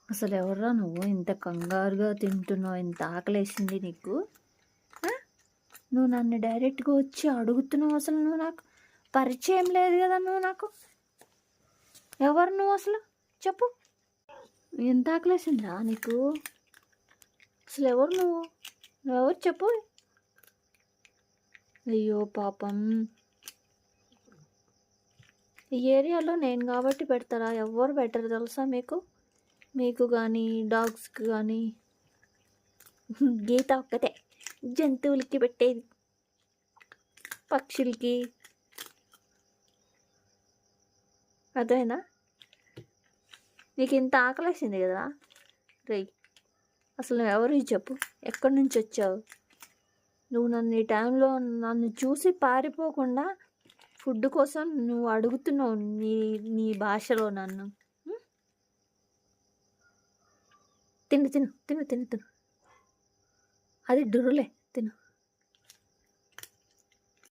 అసలు ఎవర్రా నువ్వు? ఇంత కంగారుగా తింటున్నావు, ఇంత ఆకలేసింది నీకు? నువ్వు నన్ను డైరెక్ట్గా వచ్చి అడుగుతున్నావు. అసలు నువ్వు నాకు పరిచయం లేదు కదా. నువ్వు నాకు ఎవరు? నువ్వు అసలు చెప్పు. ఎంత ఆకలేసిందా నీకు? అసలు ఎవరు నువ్వు? నువ్వెవరు చెప్పు. అయ్యో పాపం, ఈ ఏరియాలో నేను కాబట్టి పెడతారా? ఎవరు పెట్టరు తెలుసా మీకు? మీకు కానీ డాగ్స్కి కానీ. గీత ఒక్కతే జంతువులకి పెట్టేది, పక్షులకి. అదేనా? నీకు ఇంత ఆకలేసింది కదా రే. అసలు నువ్వు ఎవరు చెప్పు. ఎక్కడి నుంచి వచ్చావు నువ్వు? నన్ను ఈ టైంలో నన్ను చూసి పారిపోకుండా ఫుడ్ కోసం నువ్వు అడుగుతున్నావు నీ నీ భాషలో నన్ను. తిను తిను తిను తిను తిను. అది డురులే, తిను.